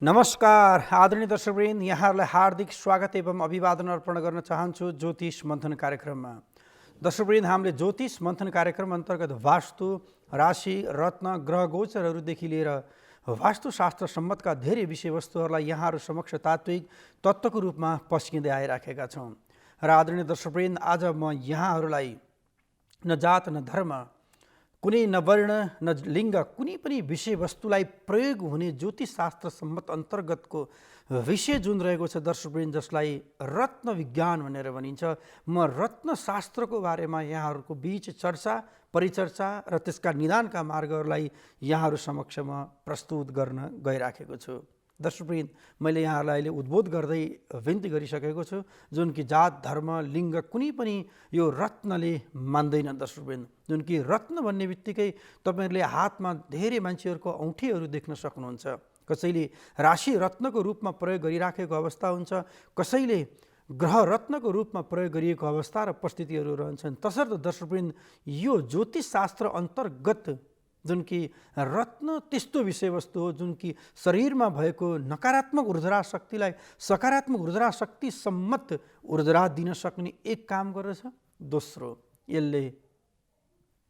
नमस्कार आदरणीय दर्शकवृन्द, यहाँहरूलाई हार्दिक स्वागत एवं अभिवादन अर्पण गर्न चाहन्छु ज्योतिष मन्थन कार्यक्रममा। दर्शकवृन्द, हामीले ज्योतिष मन्थन कार्यक्रम अन्तर्गत वास्तु, राशि, रत्न, ग्रह गोचरहरूदेखि लिएर वास्तुशास्त्र सम्बन्धका धेरै विषयवस्तुहरूलाई यहाँहरू समक्ष तात्विक तत्त्वको रूपमा पस्किँदै आइराखेका छौँ। र आदरणीय दर्शकवृन्द, आज म यहाँहरूलाई न जात न धर्म, कुनै न वर्ण न लिङ्ग, कुनै पनि विषयवस्तुलाई प्रयोग हुने ज्योतिषशास्त्र सम्बन्ध अन्तर्गतको विषय जुन रहेको छ दर्शकवृन्द, जसलाई रत्न विज्ञान भनेर भनिन्छ, म रत्नशास्त्रको बारेमा यहाँहरूको बीच चर्चा, परिचर्चा र त्यसका निदानका मार्गहरूलाई यहाँहरू समक्ष म प्रस्तुत गर्न गइराखेको छु। दर्शकवृन्द, मैले यहाँहरूलाई अहिले उद्बोध गर्दै विन्ती गरिसकेको छु, जुन कि जात, धर्म, लिङ्ग कुनै पनि यो रत्नले मान्दैन। दर्शकवृन्द, जुन कि रत्न भन्ने बित्तिकै तपाईँहरूले हातमा धेरै मान्छेहरूको औँठीहरू देख्न सक्नुहुन्छ। कसैले राशि रत्नको रूपमा प्रयोग गरिराखेको अवस्था हुन्छ, कसैले ग्रह रत्नको रूपमा प्रयोग गरिएको अवस्था र परिस्थितिहरू रहन्छन्। तसर्थ दर्शकवृन्द, यो ज्योतिषशास्त्र अन्तर्गत जुन कि रत्न त्यस्तो विषयवस्तु हो जुन कि शरीरमा भएको नकारात्मक ऊर्जा शक्तिलाई सकारात्मक ऊर्जा शक्ति सम्मत ऊर्जा दिन सक्ने एक काम गर्दछ। दोस्रो, यसले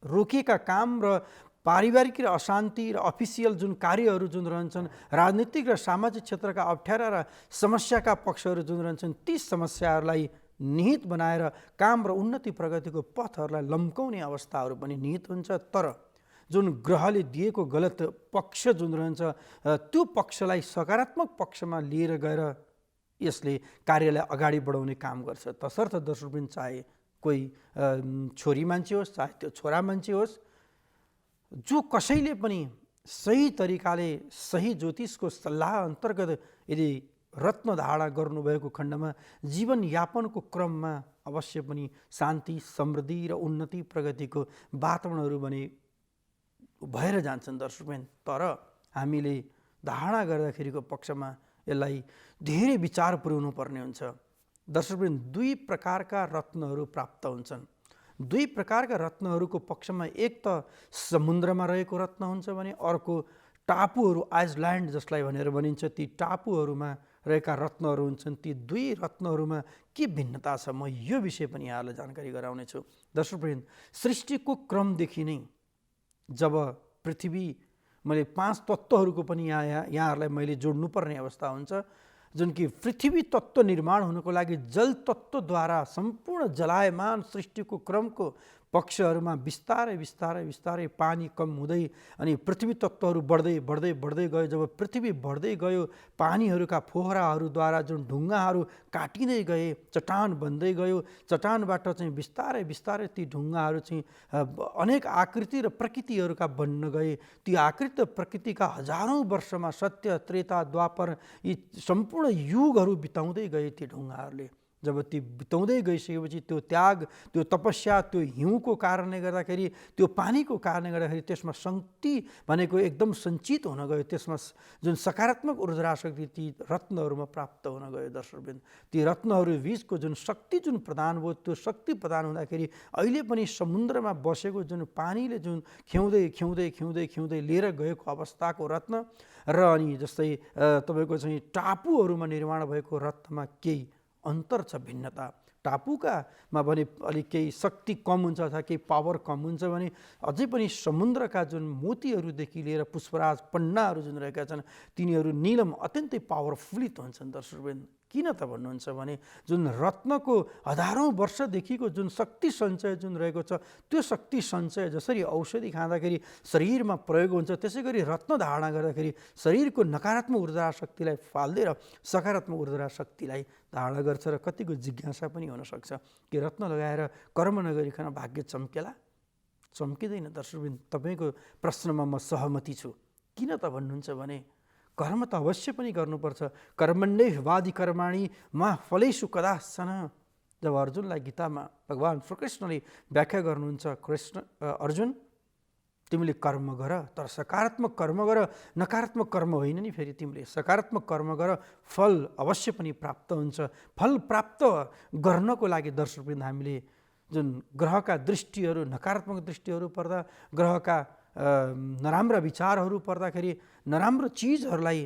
रोकेका काम र पारिवारिक र अशान्ति र अफिसियल जुन कार्यहरू जुन रहन्छन्, राजनीतिक र सामाजिक क्षेत्रका अप्ठ्यारा र समस्याका पक्षहरू जुन रहन्छन्, ती समस्याहरूलाई निहित बनाएर काम र उन्नति प्रगतिको पथहरूलाई लम्काउने अवस्थाहरू पनि निहित हुन्छ। तर जुन ग्रहले दिएको गलत पक्ष जुन रहन्छ, त्यो पक्षलाई सकारात्मक पक्षमा लिएर गएर यसले कार्यलाई अगाडि बढाउने काम गर्छ। तसर्थ दर्शकवृन्द, चाहे कोही छोरी मान्छे होस्, चाहे त्यो छोरा मान्छे होस्, जो कसैले पनि सही तरिकाले सही ज्योतिषको सल्लाह अन्तर्गत यदि रत्न धारणा गर्नुभएको खण्डमा जीवनयापनको क्रममा अवश्य पनि शान्ति, समृद्धि र उन्नति प्रगतिको वातावरणहरू भने भएर जान्छन्। दर्शकवृन्द, तर हामीले धारणा गर्दाखेरिको पक्षमा यसलाई धेरै विचार पुर्याउनु पर्ने हुन्छ। दर्शकवृन्द, दुई प्रकारका रत्नहरू प्राप्त हुन्छन्। दुई प्रकारका रत्नहरूको पक्षमा एक त समुद्रमा रहेको रत्न हुन्छ भने अर्को टापुहरू, आइसल्यान्ड जसलाई भनेर भनिन्छ, ती टापुहरूमा रहेका रत्नहरू हुन्छन्। ती दुई रत्नहरूमा के भिन्नता छ, म यो विषय पनि यहाँलाई जानकारी गराउनेछु। दर्शकवृन्द, सृष्टिको क्रमदेखि नै जब पृथ्वी, मैले 5 तत्त्वहरूको पनि यहाँहरूलाई मैले जोड्नुपर्ने अवस्था हुन्छ, जुन कि पृथ्वी तत्त्व निर्माण हुनको लागि जल तत्त्वद्वारा सम्पूर्ण जलायमान सृष्टिको क्रमको पक्षहरूमा बिस्तारै बिस्तारै बिस्तारै पानी कम हुँदै अनि पृथ्वी तत्त्वहरू बढ्दै बढ्दै बढ्दै गयो। जब पृथ्वी बढ्दै गयो, पानीहरूका फोहराहरूद्वारा जुन ढुङ्गाहरू काटिँदै गए, चट्टान बन्दै गयो, चट्टानबाट चाहिँ बिस्तारै बिस्तारै ती ढुङ्गाहरू चाहिँ अनेक आकृति र प्रकृतिहरूका बन्न गए। ती आकृति र प्रकृतिका हजारौँ वर्षमा सत्य, त्रेता, द्वापर यी सम्पूर्ण युगहरू बिताउँदै गए। ती ढुङ्गाहरूले जब ती बिताउँदै गइसकेपछि त्यो त्याग, त्यो तपस्या, त्यो हिउँको कारणले गर्दाखेरि, त्यो पानीको कारणले गर्दाखेरि त्यसमा शक्ति भनेको एकदम सञ्चित हुन गयो। त्यसमा जुन सकारात्मक ऊर्जा शक्ति ती रत्नहरूमा प्राप्त हुन गयो। दर्शकवृन्द, ती रत्नहरू बीचको जुन शक्ति जुन प्रदान भयो, त्यो शक्ति प्रदान हुँदाखेरि अहिले पनि समुद्रमा बसेको जुन पानीले जुन खिउँदै खिउँदै खिउँदै खिउँदै लिएर गएको अवस्थाको रत्न र अनि जस्तै तपाईँको चाहिँ टापुहरूमा निर्माण भएको रत्नमा केही अन्तर छ, भिन्नता। टापुकामा भने अलिक केही शक्ति कम हुन्छ अथवा केही पावर कम हुन्छ भने अझै पनि समुद्रका जुन मोतीहरूदेखि लिएर पुष्पराज, पन्नाहरू जुन रहेका छन्, तिनीहरू नीलम अत्यन्तै पावरफुलित हुन्छन्। दर्शकवृन्द, किन त भन्नुहुन्छ भने जुन रत्नको हजारौँ वर्षदेखिको जुन शक्ति सञ्चय जुन रहेको छ, त्यो शक्ति सञ्चय जसरी औषधि खाँदाखेरि शरीरमा प्रयोग हुन्छ, त्यसै गरी रत्न धारणा गर्दाखेरि शरीरको नकारात्मक ऊर्जा शक्तिलाई फाल्दै र सकारात्मक ऊर्जा शक्तिलाई धारणा गर्छ। र कतिको जिज्ञासा पनि हुनसक्छ कि रत्न लगाएर कर्म नगरिकन भाग्य चम्केला? चम्किँदैन। दर्शकवृन्द, तपाईँको प्रश्नमा म सहमति छु। किन त भन्नुहुन्छ भने कर्म त अवश्य पनि गर्नुपर्छ। कर्मण्येवादि कर्माणि मा फलेषु कदाचन। जब अर्जुनलाई गीतामा भगवान श्रीकृष्णले व्याख्या गर्नुहुन्छ, अर्जुन तिमीले कर्म गर, तर सकारात्मक कर्म गर, नकारात्मक कर्म होइन नि। फेरि तिमीले सकारात्मक कर्म गर, फल अवश्य पनि प्राप्त हुन्छ। फल प्राप्त गर्नको लागि दर्शकवृन्द, हामीले जुन ग्रहका दृष्टिहरू, नकारात्मक दृष्टिहरू पर्दा, ग्रहका नराम्रा विचारहरू पर्दाखेरि, नराम्रो चिजहरूलाई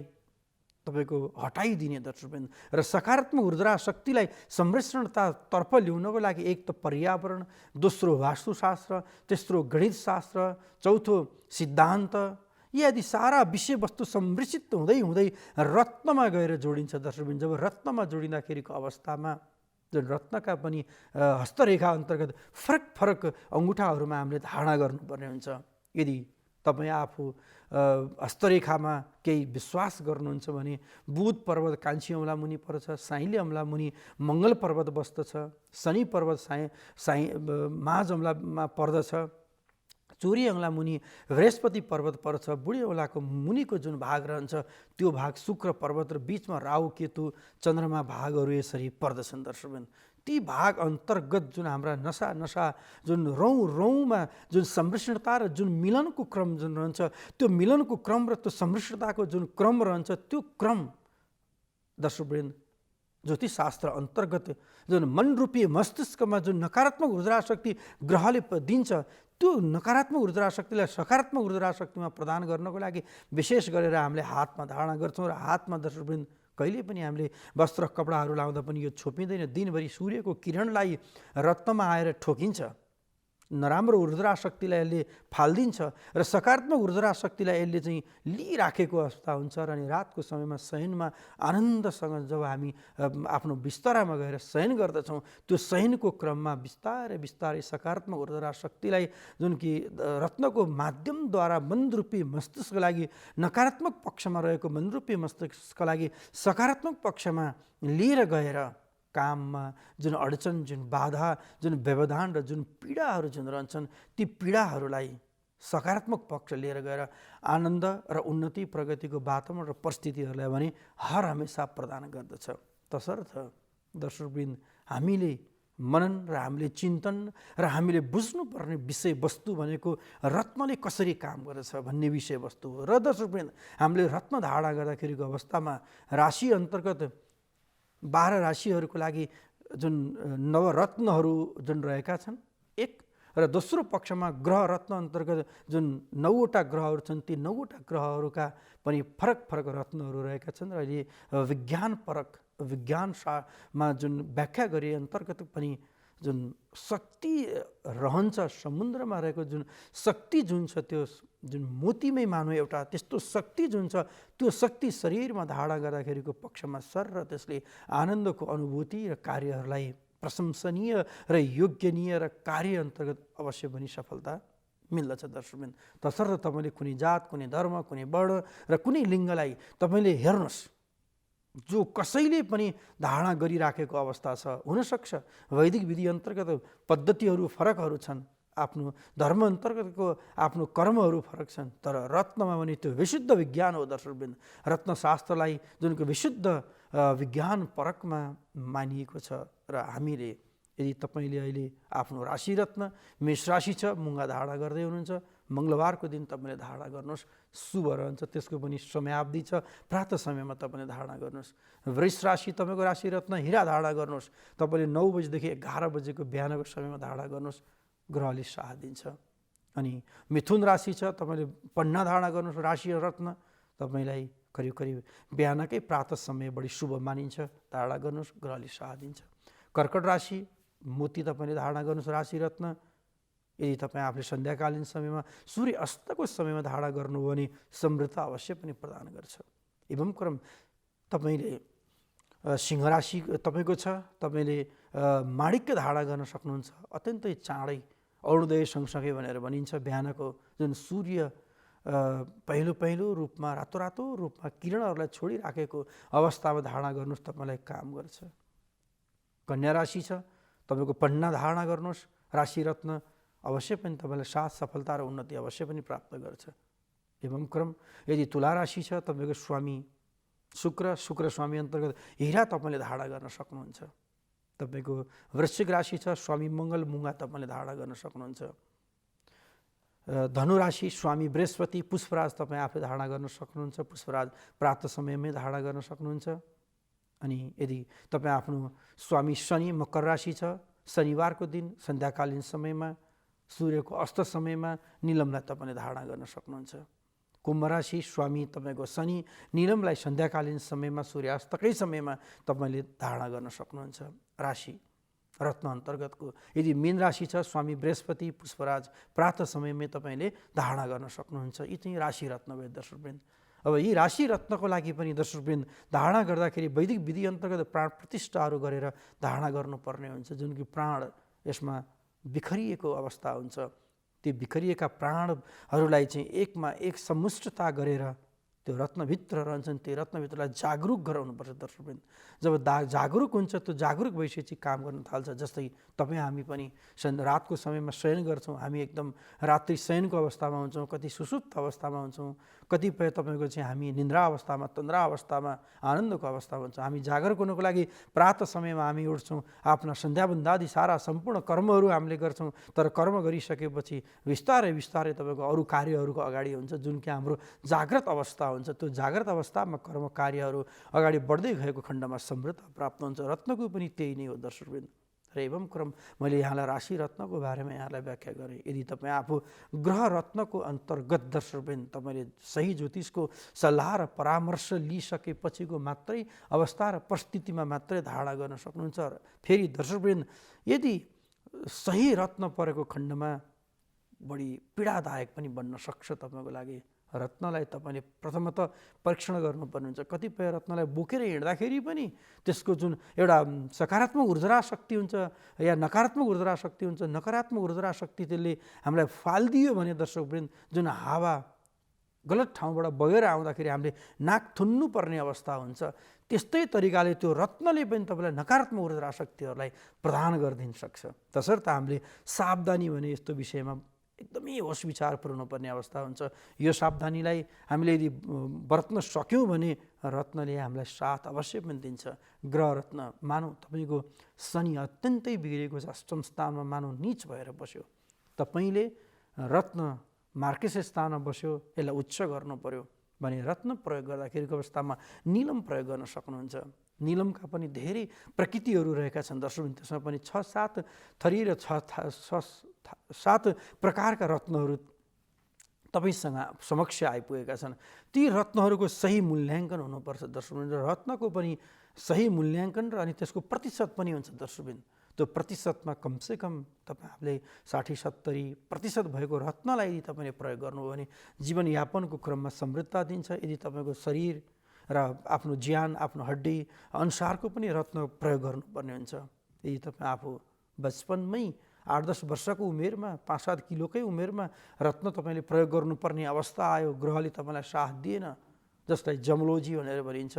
तपाईँको हटाइदिने दर्शकवृन्द र सकारात्मक ऊर्जा शक्तिलाई संरक्षणतातर्फ ल्याउनको लागि एक त पर्यावरण, दोस्रो वास्तुशास्त्र, तेस्रो गणितशास्त्र, चौथो सिद्धान्त, यी आदि सारा विषयवस्तु सम्मिश्रित हुँदै हुँदै रत्नमा गएर जोडिन्छ दर्शकवृन्द। जब रत्नमा जोडिँदाखेरिको अवस्थामा जुन रत्नका पनि हस्तरेखा अन्तर्गत फरक फरक अङ्गुठाहरूमा हामीले धारणा गर्नुपर्ने हुन्छ। यदि तपाईँ आफू हस्तरेखामा केही विश्वास गर्नुहुन्छ भने बुध पर्वत कान्छी औँला मुनि पर्छ, साइँले औँला मुनि मङ्गल पर्वत बस्दछ, शनि पर्वत माझ औँलामा पर्दछ, चोरी औँला मुनि बृहस्पति पर्वत पर्छ, बुढी औँलाको मुनिको जुन भाग रहन्छ त्यो भाग शुक्र पर्वत र बिचमा राहु केतु चन्द्रमा भागहरू यसरी पर्दछन् दर्शकवृन्द। ती भाग अन्तर्गत जुन हाम्रा नसा जुन रौँमा जुन सम्मिश्रता र जुन मिलनको क्रम जुन रहन्छ, त्यो मिलनको क्रम र त्यो सम्मिश्रताको जुन क्रम रहन्छ, त्यो क्रम दर्शकवृन्द ज्योतिषशास्त्र अन्तर्गत जुन मनरूपी मस्तिष्कमा जुन नकारात्मक ऊर्जा शक्ति ग्रहले दिन्छ, त्यो नकारात्मक ऊर्जा शक्तिलाई सकारात्मक ऊर्जा शक्तिमा प्रदान गर्नको लागि विशेष गरेर हामीले हातमा धारणा गर्छौँ। र हातमा दर्शकवृन्द कहिले पनि हामीले वस्त्र कपडाहरू लाउँदा पनि यो छोपिँदैन। दिनभरि सूर्यको किरणलाई रत्नमा आएर ठोकिन्छ, नराम्रो ऊर्जा शक्तिलाई यसले फालिदिन्छ र सकारात्मक ऊर्जा शक्तिलाई यसले चाहिँ लिइराखेको अवस्था हुन्छ। र अनि रातको समयमा शयनमा आनन्दसँग जब हामी आफ्नो बिस्तरामा गएर शयन गर्दछौँ, त्यो शयनको क्रममा बिस्तारै बिस्तारै सकारात्मक ऊर्जा शक्तिलाई जुन कि रत्नको माध्यमद्वारा मनरूपी मस्तिष्कको लागि नकारात्मक पक्षमा रहेको मनरूपी मस्तिष्कको लागि सकारात्मक पक्षमा लिएर गएर काममा जुन अडचन, जुन बाधा, जुन व्यवधान र जुन पीडाहरू जुन रहन्छन्, ती पीडाहरूलाई सकारात्मक पक्ष लिएर गएर आनन्द र उन्नति प्रगतिको वातावरण र परिस्थितिहरूलाई भने हर हमेसा प्रदान गर्दछ। तसर्थ दर्शकवृन्द हामीले मनन र हामीले चिन्तन र हामीले बुझ्नुपर्ने विषयवस्तु भनेको रत्नले कसरी काम गर्दछ भन्ने विषयवस्तु हो। र दर्शकवृन्द हामीले रत्न धारणा गर्दाखेरिको अवस्थामा राशि अन्तर्गत 12 राशिहरूको लागि जुन नवरत्नहरू जुन रहेका छन् एक, र दोस्रो पक्षमा ग्रह रत्न अन्तर्गत जुन 9वटा ग्रहहरू छन्, ती 9वटा ग्रहहरूका पनि फरक फरक रत्नहरू रहेका छन्। र अहिले विज्ञानमा जुन व्याख्या गरे अन्तर्गत पनि जुन शक्ति रहन्छ, समुद्रमा रहेको जुन शक्ति जुन छ, त्यो जुन मोतीमै मानौँ एउटा त्यस्तो शक्ति जुन छ, त्यो शक्ति शरीरमा धारणा गर्दाखेरिको पक्षमा सर र त्यसले आनन्दको अनुभूति र कार्यहरूलाई प्रशंसनीय र योग्यनीय र कार्य अन्तर्गत अवश्य पनि सफलता मिल्दछ दर्शकवृन्द। तसर्थ तपाईँले कुनै जात, कुनै धर्म, कुनै वर्ण र कुनै लिङ्गलाई तपाईँले हेर्नुहोस्, जो कसैले पनि धारणा गरिराखेको अवस्था छ। हुनसक्छ वैदिक विधि अन्तर्गत पद्धतिहरू फरकहरू छन्, आफ्नो धर्म अन्तर्गतको आफ्नो कर्महरू फरक छन्, तर रत्नमा भने त्यो विशुद्ध विज्ञान हो दर्शकवृन्द। रत्नशास्त्रलाई जुनको विशुद्ध विज्ञान परकमा मानिएको छ। र हामीले यदि तपाईँले अहिले आफ्नो राशि रत्न मेष राशि छ, मुङ्गा धारणा गर्दै हुनुहुन्छ, मङ्गलबारको दिन तपाईँले धारणा गर्नुहोस्, शुभ रहन्छ। त्यसको पनि समयावधि छ, प्रातः समयमा तपाईँले धारणा गर्नुहोस्। वृष राशि तपाईँको राशि रत्न हीरा धारणा गर्नुहोस्, तपाईँले 9 बजीदेखि 11 बजेको बिहानको समयमा धारणा गर्नुहोस्, ग्रहले साथ दिन्छ। अनि मिथुन राशि छ, तपाईँले पन्ना धारणा गर्नुहोस्, राशि रत्न तपाईँलाई करिब करिब बिहानकै प्रातः समय बढी शुभ मानिन्छ, धारणा गर्नुहोस्, ग्रहले साथ दिन्छ। कर्कट राशि मोती तपाईँले धारणा गर्नुहोस्, राशि रत्न। यदि तपाईँ आफूले सन्ध्याकालीन समयमा सूर्य अस्तको समयमा धारणा गर्नुभयो भने समृद्धता अवश्य पनि प्रदान गर्छ। एवं क्रम तपाईँले सिंह राशि तपाईँको छ, तपाईँले माणिक्य धारणा गर्न सक्नुहुन्छ, अत्यन्तै चाँडै अरुणोदय सँगसँगै भनेर भनिन्छ। बिहानको जुन सूर्य पहिलो रूपमा रातो रूपमा किरणहरूलाई छोडिराखेको अवस्थामा धारणा गर्नुहोस्, तपाईँलाई काम गर्छ। कन्या राशि छ, तपाईँको पन्ना धारणा गर्नुहोस्, राशि रत्न अवश्य पनि तपाईँलाई साथ सफलता र उन्नति अवश्य पनि प्राप्त गर्छ। एवं क्रम यदि तुला राशि छ, तपाईँको स्वामी शुक्र स्वामी अन्तर्गत हीरा तपाईँले धारणा गर्न सक्नुहुन्छ। तपाईँको वृश्चिक राशि छ, स्वामी मङ्गल मुङ्गा तपाईँले धारणा गर्न सक्नुहुन्छ। धनु राशि स्वामी बृहस्पति पुष्पराज तपाईँ आफूले धारणा गर्न सक्नुहुन्छ, पुष्पराज प्रातः समयमै धारणा गर्न सक्नुहुन्छ। अनि यदि तपाईँ आफ्नो स्वामी शनि मकर राशि छ, शनिबारको दिन सन्ध्याकालीन समयमा सूर्यको अस्त समयमा निलमलाई तपाईँले धारणा गर्न सक्नुहुन्छ। कुम्भ राशि स्वामी तपाईँको शनि, नीलमलाई सन्ध्याकालीन समयमा सूर्यास्तकै समयमा तपाईँले धारणा गर्न सक्नुहुन्छ राशि रत्न अन्तर्गतको। यदि मीन राशि छ स्वामी बृहस्पति पुष्पराज प्रातः समयमै तपाईँले धारणा गर्न सक्नुहुन्छ। यी चाहिँ राशि रत्न भए दर्शकवृन्द। अब यी राशि रत्नको लागि पनि दर्शकवृन्द धारणा गर्दाखेरि वैदिक विधि अन्तर्गत प्राण प्रतिष्ठाहरू गरेर धारणा गर्नुपर्ने हुन्छ, जुन कि प्राण यसमा बिखरिएको अवस्था हुन्छ। ती बिखरिएका प्राणहरूलाई चाहिँ एकमा एक समुष्टता गरेर त्यो रत्नभित्र रहन्छन्, त्यो रत्नभित्रलाई जागरुक गराउनुपर्छ दर्शकवृन्द। जब जागरुक हुन्छ त्यो जागरुक भइसकेपछि काम गर्न थाल्छ। जस्तै तपाईँ हामी पनि रातको समयमा शयन गर्छौँ, हामी एकदम रात्रि शयनको अवस्थामा हुन्छौँ, कति सुसुप्त अवस्थामा हुन्छौँ, कतिपय तपाईँको चाहिँ हामी निन्द्रा अवस्थामा तन्द्रा अवस्थामा आनन्दको अवस्थामा हुन्छौँ। हामी जागरुक हुनको लागि प्रातः समयमा हामी उठ्छौँ, आफ्ना सन्ध्यावन्दादि सारा सम्पूर्ण कर्महरू हामीले गर्छौँ। तर कर्म गरिसकेपछि बिस्तारै बिस्तारै तपाईँको अरू कार्यहरूको अगाडि हुन्छ, जुन कि हाम्रो जाग्रत अवस्था हुन्छ। त्यो जाग्रत अवस्थामा कर्म कार्यहरू अगाडि बढ्दै गएको खण्डमा समृद्धता प्राप्त हुन्छ। रत्नको पनि त्यही नै हो दर्शकवृन्द। र एवं क्रम मैले यहाँलाई राशि रत्नको बारेमा यहाँलाई व्याख्या गरेँ। यदि तपाईँ आफू ग्रह रत्नको अन्तर्गत दर्शकवृन्द तपाईँले सही ज्योतिषको सल्लाह र परामर्श लिइसकेपछिको मात्रै अवस्था र परिस्थितिमा मात्रै धारणा गर्न सक्नुहुन्छ। र फेरि दर्शकवृन्द यदि सही रत्न परेको खण्डमा बढी पीडादायक पनि बन्न सक्छ तपाईँको लागि। रत्नलाई तपाईँले प्रथमतः परीक्षण गर्नुपर्ने हुन्छ। कतिपय रत्नलाई बोकेर हिँड्दाखेरि पनि त्यसको जुन एउटा सकारात्मक ऊर्जा शक्ति हुन्छ या नकारात्मक ऊर्जा शक्ति हुन्छ, नकारात्मक ऊर्जा शक्ति त्यसले हामीलाई फालिदियो भने दर्शकवृन्द जुन हावा गलत ठाउँबाट बगेर आउँदाखेरि हामीले नाक थुन्नुपर्ने अवस्था हुन्छ। त्यस्तै तरिकाले त्यो रत्नले पनि तपाईँलाई नकारात्मक ऊर्जा शक्तिहरूलाई प्रदान गरिदिन सक्छ। तसर्थ हामीले सावधानी भने यस्तो विषयमा एकदमै होस विचार पुर्याउनुपर्ने अवस्था हुन्छ। यो सावधानीलाई हामीले यदि बर्तन सक्यौँ भने रत्नले हामीलाई साथ अवश्य पनि दिन्छ। ग्रह रत्न मानौँ तपाईँको शनि अत्यन्तै बिग्रेको छ, अष्टम स्थानमा मानौँ नीच भएर बस्यो, तपाईँले रत्न मार्केस स्थानमा बस्यो, यसलाई उच्च गर्नु पर्यो भने रत्न प्रयोग गर्दाखेरिको अवस्थामा नीलम प्रयोग गर्न सक्नुहुन्छ। नीलमका पनि धेरै प्रकृतिहरू रहेका छन् दर्शकवृन्द। त्यसमा पनि 6-7 थरी र 6-7 प्रकारका रत्नहरू तपाईँसँग समक्ष आइपुगेका छन्। ती रत्नहरूको सही मूल्याङ्कन हुनुपर्छ दर्शकवृन्द। रत्नको पनि सही मूल्याङ्कन र अनि त्यसको प्रतिशत पनि हुन्छ दर्शकवृन्द। त्यो प्रतिशतमा कमसेकम तपाईँले 60-70% भएको रत्नलाई यदि तपाईँले प्रयोग गर्नुभयो भने जीवनयापनको क्रममा समृद्धता दिन्छ। यदि तपाईँको शरीर र आफ्नो ज्यान आफ्नो हड्डी अनुसारको पनि रत्न प्रयोग गर्नुपर्ने हुन्छ। यदि तपाईँ आफू बचपनमै 8-10 वर्षको उमेरमा 5-7 किलोकै उमेरमा रत्न तपाईँले प्रयोग गर्नुपर्ने अवस्था आयो, ग्रहले तपाईँलाई साथ दिएन, जसलाई जमलोजी भनेर भनिन्छ,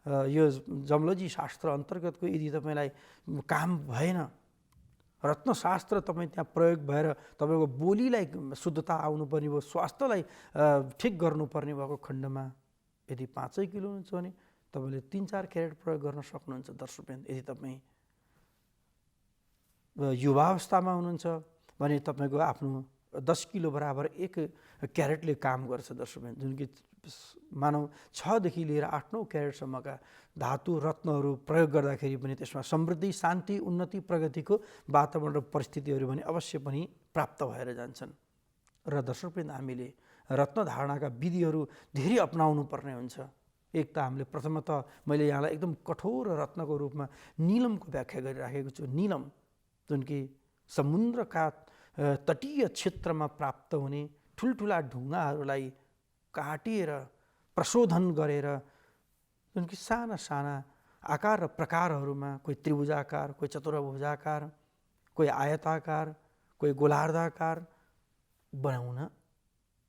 यो जमलोजी शास्त्र अन्तर्गतको यदि तपाईँलाई काम भएन, रत्नशास्त्र तपाईँ त्यहाँ प्रयोग भएर तपाईँको बोलीलाई शुद्धता आउनुपर्ने भयो, स्वास्थ्यलाई ठिक गर्नुपर्ने भएको खण्डमा यदि 5 किलो हुन्छ भने तपाईँले 3-4 क्यारेट प्रयोग गर्न सक्नुहुन्छ दर्शकवृन्द। यदि तपाईँ युवावस्थामा हुनुहुन्छ भने तपाईँको आफ्नो 10 किलो बराबर 1 क्यारेटले काम गर्छ दर्शकवृन्द, जुन कि मानौँ 6 देखि लिएर 8-9 क्यारेटसम्मका धातु रत्नहरू प्रयोग गर्दाखेरि पनि त्यसमा समृद्धि, शान्ति, उन्नति, प्रगतिको वातावरण र परिस्थितिहरू पनि अवश्य पनि प्राप्त भएर जान्छन्। र दर्शकवृन्द हामीले रत्न धारणाका विधिहरू धेरै अपनाउनु पर्ने हुन्छ। एक त हामीले प्रथमतः मैले यहाँलाई एकदम कठोर रत्नको रूपमा नीलमको व्याख्या गरिराखेको छु। नीलम जुन कि समुद्रका तटीय क्षेत्रमा प्राप्त हुने ठुल्ठुला ढुङ्गाहरूलाई काटिएर प्रशोधन गरेर जुन कि साना साना आकार र प्रकारहरूमा, कोही त्रिभुजाकार, कोही चतुर्भुजाकार, कोही आयताकार, कोही गोलार्धाकार बनाउन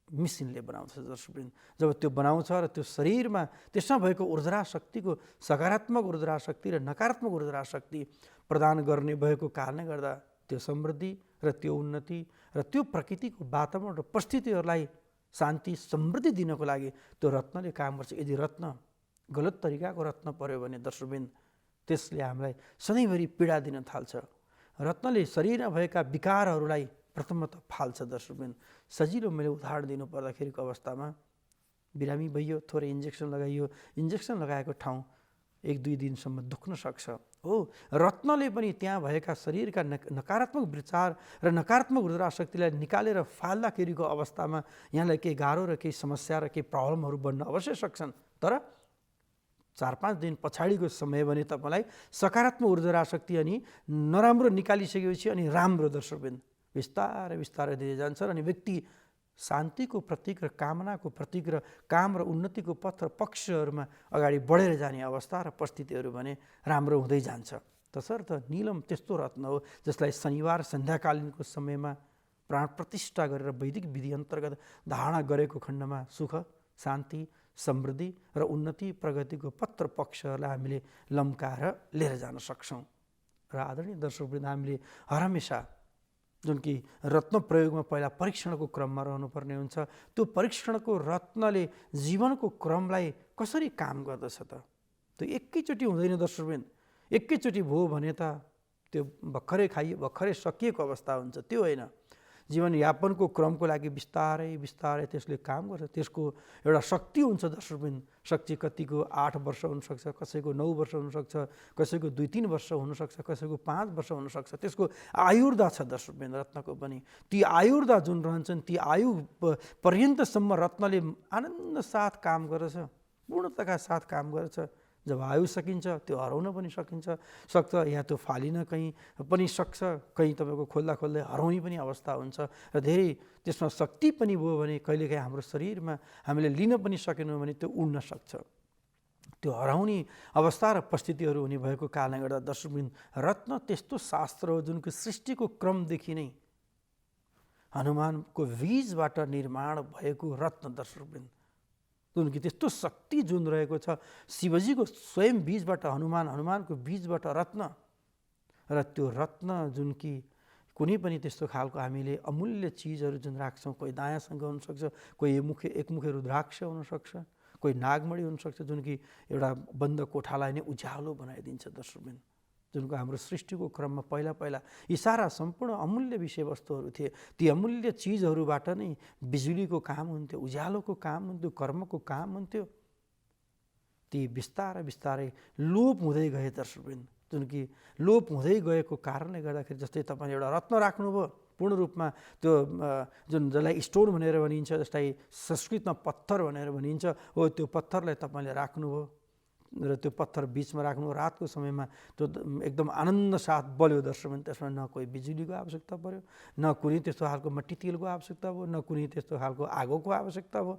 मिसिनले बनाउँछ दर्शकवृन्द। जब त्यो बनाउँछ र त्यो शरीरमा त्यसमा भएको ऊर्जा शक्तिको सकारात्मक ऊर्जा शक्ति र नकारात्मक ऊर्जा शक्ति प्रदान गर्ने भएको कारणले गर्दा त्यो समृद्धि र त्यो उन्नति र त्यो प्रकृतिको वातावरण र परिस्थितिहरूलाई शान्ति समृद्धि दिनको लागि त्यो रत्नले काम गर्छ। यदि रत्न गलत तरिकाको रत्न पर्यो भने दर्शकवृन्द त्यसले हामीलाई सधैँभरि पीडा दिन थाल्छ। रत्नले शरीरमा भएका विकारहरूलाई प्रथमतः फाल्छ दर्शकवृन्द। सजिलो मैले उदाहरण दिनु पर्दाखेरिको अवस्थामा बिरामी भइयो, थोरै इन्जेक्सन लगाइयो, इन्जेक्सन लगाएको ठाउँ 1-2 दिनसम्म दुख्न सक्छ, हो। रत्नले पनि त्यहाँ भएका शरीरका नकारात्मक विचार र नकारात्मक ऊर्जा शक्तिलाई निकालेर फाल्दाखेरिको अवस्थामा यहाँलाई केही गाह्रो र केही समस्या र केही प्रब्लमहरू बन्न अवश्य सक्छन्। तर 4-5 दिन पछाडिको समय भने तपाईँलाई सकारात्मक ऊर्जा शक्ति अनि नराम्रो निकालिसकेपछि अनि राम्रो दर्शकवृन्द बिस्तारै बिस्तारै दिँदै जान्छ र अनि व्यक्ति शान्तिको प्रतीक र कामनाको प्रतीक र काम र उन्नतिको पथ र पक्षहरूमा अगाडि बढेर जाने अवस्था र परिस्थितिहरू भने राम्रो हुँदै जान्छ। तसर्थ नीलम त्यस्तो रत्न हो जसलाई शनिबार सन्ध्याकालीनको समयमा प्राण प्रतिष्ठा गरेर वैदिक विधि अन्तर्गत धारणा गरेको खण्डमा सुख, शान्ति, समृद्धि र उन्नति प्रगतिको पत्र पक्षहरूलाई हामीले लम्काएर लिएर जान सक्छौँ। र आदरणीय दर्शकवृन्द, हामीले हरहमेशा जुन कि रत्न प्रयोगमा पहिला परीक्षणको क्रममा रहनुपर्ने हुन्छ, त्यो परीक्षणको रत्नले जीवनको क्रमलाई कसरी काम गर्दछ त? त्यो एकैचोटि हुँदैन दर्शकवृन्द। एकैचोटि भयो भने त त्यो भर्खरै खाइयो भर्खरै सकिएको अवस्था हुन्छ, त्यो होइन। जीवनयापनको क्रमको लागि बिस्तारै बिस्तारै त्यसले काम गर्छ। त्यसको एउटा शक्ति हुन्छ दर्शकवृन्द। शक्ति कतिको 8 वर्ष हुनसक्छ, कसैको 9 वर्ष हुनसक्छ, कसैको 2-3 वर्ष हुनसक्छ, कसैको 5 वर्ष हुनसक्छ। त्यसको आयुर्दा छ दर्शकवृन्द रत्नको पनि। ती आयुर्दा जुन रहन्छन् ती आयु पर्यन्तसम्म रत्नले आनन्द साथ काम गर्छ, पूर्णताका साथ काम गर्छ। जब आयु सकिन्छ त्यो हराउन पनि सक्छ या त्यो फालिन कहीँ पनि सक्छ, कहीँ तपाईँको खोल्दा खोल्दै हराउने पनि अवस्था हुन्छ र धेरै त्यसमा शक्ति पनि भयो भने कहिलेकाहीँ हाम्रो शरीरमा हामीले लिन पनि सकेनौँ भने त्यो उड्न सक्छ। त्यो हराउने अवस्था र परिस्थितिहरू हुने भएको कारणले गर्दा दर्शकवृन्द रत्न त्यस्तो शास्त्र हो जुनको सृष्टिको क्रमदेखि नै हनुमानको बीजबाट निर्माण भएको रत्न दर्शकवृन्द, जुन कि त्यस्तो शक्ति जुन रहेको छ शिवजीको स्वयं बीजबाट हनुमानको बीजबाट रत्न, र त्यो रत्न जुन कि कुनै पनि त्यस्तो खालको हामीले अमूल्य चिजहरू जुन राख्छौँ, कोही दायाँसँग हुनसक्छ, कोही एकमुखे रुद्राक्ष हुनसक्छ, कोही नागमणि हुनसक्छ, जुन कि एउटा बन्द कोठालाई नै उज्यालो बनाइदिन्छ दर्शकवृन्द। जुनको हाम्रो सृष्टिको क्रममा पहिला यी सारा सम्पूर्ण अमूल्य विषयवस्तुहरू थिए। ती अमूल्य चिजहरूबाट नै बिजुलीको काम हुन्थ्यो, उज्यालोको काम हुन्थ्यो, कर्मको काम हुन्थ्यो। ती बिस्तारै बिस्तारै लोप हुँदै गए दर्शकवृन्द। जुन कि लोप हुँदै गएको कारणले गर्दाखेरि जस्तै तपाईँले एउटा रत्न राख्नुभयो पूर्ण रूपमा, त्यो जुन जसलाई स्टोन भनेर भनिन्छ, जसलाई संस्कृतमा पत्थर भनेर भनिन्छ, हो त्यो पत्थरलाई तपाईँले राख्नुभयो र त्यो पत्थर बिचमा राख्नु, रातको समयमा त्यो एकदम आनन्द साथ बल्यो दर्शकवृन्द। त्यसमा न कोही बिजुलीको आवश्यकता पर्यो, न कुनै त्यस्तो खालको मट्टी तेलको आवश्यकता भयो, न कुनै त्यस्तो खालको आगोको आवश्यकता भयो।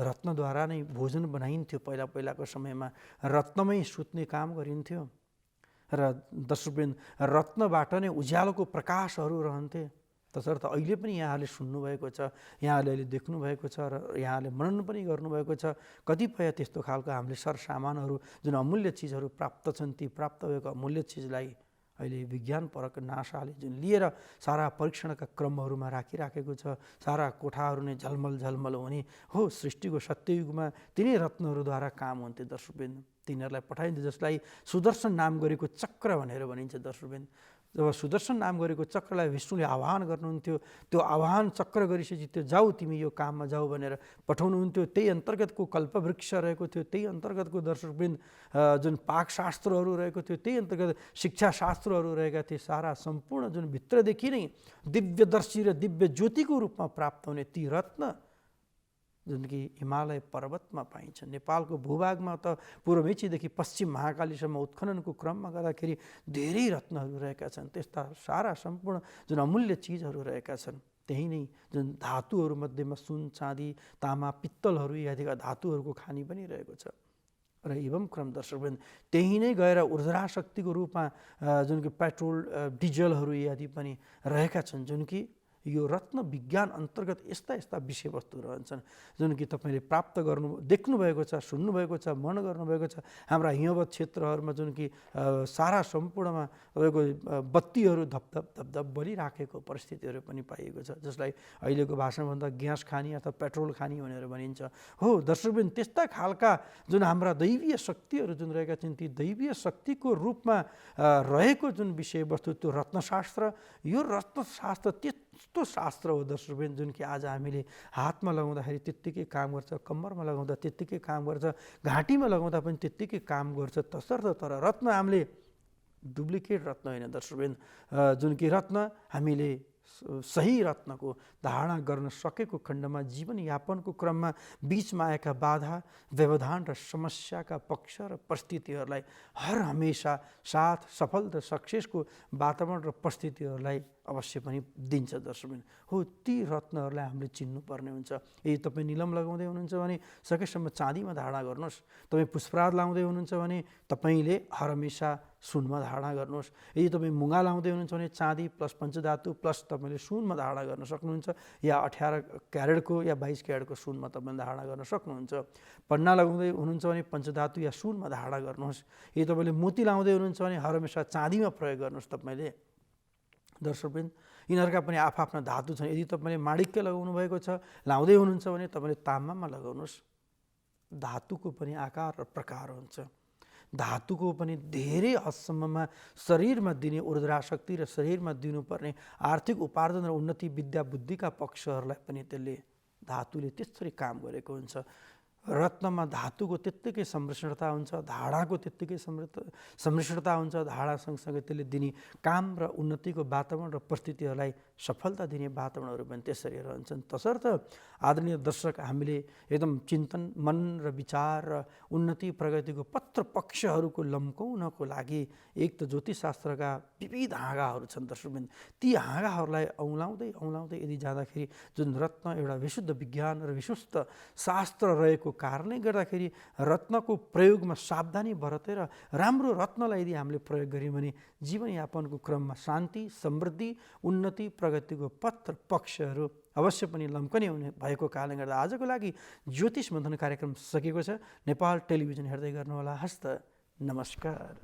रत्नद्वारा नै भोजन बनाइन्थ्यो पहिलाको समयमा, रत्नमै सुत्ने काम गरिन्थ्यो र दर्शकवृन्द रत्नबाट नै उज्यालोको प्रकाशहरू रहन्थे। तसर्थ अहिले पनि यहाँहरूले सुन्नुभएको छ, यहाँहरूले अहिले देख्नुभएको छ र यहाँहरूले मनन पनि गर्नुभएको छ। कतिपय त्यस्तो खालको हामीले सरसामानहरू जुन अमूल्य चिजहरू प्राप्त छन्, ती प्राप्त भएको अमूल्य चिजलाई अहिले विज्ञानपरक नासाले जुन लिएर सारा परीक्षणका क्रमहरूमा राखिराखेको छ, सारा कोठाहरू नै झलमल हुने हो। सृष्टिको सत्ययुगमा तिनै रत्नहरूद्वारा काम हुन्थ्यो दर्शकवृन्द। तिनीहरूलाई पठाइन्थ्यो, जसलाई सुदर्शन नाम गरेको चक्र भनेर भनिन्छ दर्शकवृन्द। जब सुदर्शन नाम गरेको चक्रलाई विष्णुले आह्वान गर्नुहुन्थ्यो, त्यो आह्वान चक्र गरिसकेपछि त्यो जाऊ तिमी यो काममा जाऊ भनेर पठाउनुहुन्थ्यो। त्यही अन्तर्गतको कल्पवृक्ष रहेको थियो, त्यही अन्तर्गतको दर्शकवृन्द जुन पाकशास्त्रहरू रहेको थियो, त्यही अन्तर्गत शिक्षाशास्त्रहरू रहेका थिए। सारा सम्पूर्ण जुन भित्रदेखि नै दिव्यदर्शी र दिव्य ज्योतिको रूपमा प्राप्त हुने ती रत्न जुन कि हिमालय पर्वतमा पाइन्छ। नेपालको भूभागमा त पूर्वमेचीदेखि पश्चिम महाकालीसम्म उत्खननको क्रममा गर्दाखेरि धेरै रत्नहरू रहेका छन्। त्यस्ता सारा सम्पूर्ण जुन अमूल्य चिजहरू रहेका छन्, त्यही नै जुन धातुहरू मध्येमा सुन, चाँदी, तामा, पित्तलहरू इत्यादिका धातुहरूको खानी पनि रहेको छ। र एवं क्रम दर्शकवृन्द त्यही नै गएर ऊर्जा शक्तिको रूपमा जुन कि पेट्रोल, डिजलहरू इत्यादि पनि रहेका छन्, जुन कि यो रत्न विज्ञान अन्तर्गत यस्ता विषयवस्तु रहन्छन् जुन कि तपाईँले प्राप्त देख्नुभएको छ, सुन्नुभएको छ, मनन गर्नुभएको छ। हाम्रा हिमवत क्षेत्रहरूमा जुन कि सारा सम्पूर्णमा तपाईँको बत्तीहरू धपधप बलिराखेको परिस्थितिहरू पनि पाइएको छ, जसलाई अहिलेको भाषामा भन्दा ग्यास खानी अथवा पेट्रोल खानी भनेर भनिन्छ। हो दर्शकवृन्द, त्यस्ता खालका जुन हाम्रा दैवीय शक्तिहरू जुन रहेका छन्, ती दैवीय शक्तिको रूपमा रहेको जुन विषयवस्तु त्यो रत्नशास्त्र, यो रत्नशास्त्र त्यस्तो शास्त्र हो दर्शकवृन्द जुन कि आज हामीले हातमा लगाउँदाखेरि त्यत्तिकै काम गर्छ, कम्मरमा लगाउँदा त्यत्तिकै काम गर्छ, घाँटीमा लगाउँदा पनि त्यत्तिकै काम गर्छ। तसर्थ तर रत्न हामीले डुप्लिकेट रत्न होइन दर्शकवृन्द, जुन कि रत्न हामीले सही रत्नको धारणा गर्न सकेको खण्डमा जीवनयापनको क्रममा बिचमा आएका बाधा, व्यवधान र समस्याका पक्ष र परिस्थितिहरूलाई हर हमेसा साथ, सफल र सक्सेसको वातावरण र परिस्थितिहरूलाई अवश्य पनि दिन्छ दर्शकवृन्द। हो, ती रत्नहरूलाई हामीले चिन्नुपर्ने हुन्छ। यदि तपाईँ निलम लगाउँदै हुनुहुन्छ भने सकेसम्म चाँदीमा धारणा गर्नुहोस्। तपाईँ पुष्पराज लाउँदै हुनुहुन्छ भने तपाईँले हरहमेसा सुनमा धारणा गर्नुहोस्। यदि तपाईँ मुगा लाउँदै हुनुहुन्छ भने चाँदी प्लस पञ्चधातु प्लस तपाईँले सुनमा धारणा गर्न सक्नुहुन्छ, या 18 क्यारेटको या 22 क्यारेटको सुनमा तपाईँले धारणा गर्न सक्नुहुन्छ। पन्ना लगाउँदै हुनुहुन्छ भने पञ्चधातु या सुनमा धारणा गर्नुहोस्। यदि तपाईँले मोती लाउँदै हुनुहुन्छ भने हरहमेसा चाँदीमा प्रयोग गर्नुहोस्। तपाईँले दर्शकवृन्द, यिनीहरूका पनि आफ्ना धातु छन्। यदि तपाईँले माणिक्य लगाउनु भएको छ, लाउँदै हुनुहुन्छ भने तपाईँले तामामा लगाउनुहोस्। धातुको पनि आकार र प्रकार हुन्छ। धातुको पनि धेरै हदसम्ममा शरीरमा दिने ऊर्जा शक्ति र शरीरमा दिनुपर्ने आर्थिक उपार्जन र उन्नति विद्या बुद्धिका पक्षहरूलाई पनि धातुले त्यसरी काम गरेको हुन्छ। रत्नमा धातुको त्यत्तिकै संरक्षणता हुन्छ, धाडाको त्यत्तिकै संरक्षणता हुन्छ। धाडा सँगसँगै त्यसले दिने काम र उन्नतिको वातावरण र परिस्थितिहरूलाई सफलता दिने वातावरणहरू पनि त्यसरी रहन्छन्। तसर्थ आदरणीय दर्शक, हामीले एकदम चिन्तन, मन र विचार र उन्नति प्रगतिको पत्र पक्षहरूको लम्काउनको लागि एक त ज्योतिषशास्त्रका विविध हाँगाहरू छन् दर्शकवृन्द। ती हाँगाहरूलाई औँलाउँदै यदि जाँदाखेरि जुन रत्न एउटा विशुद्ध विज्ञान र विशुद्ध शास्त्र रहेको कारणले गर्दाखेरि रत्नको प्रयोगमा सावधानी बरतेर राम्रो रत्नलाई यदि हामीले प्रयोग गऱ्यौँ भने जीवनयापनको क्रममा शान्ति, समृद्धि, उन्नति, प्रगतिको पत्र पक्षहरू अवश्य पनि लम्कने हुने भएको कारणले गर्दा आजको लागि ज्योतिष मन्थन कार्यक्रम सकिएको छ। नेपाल टेलिभिजन हेर्दै गर्नुहोला। हस्त नमस्कार।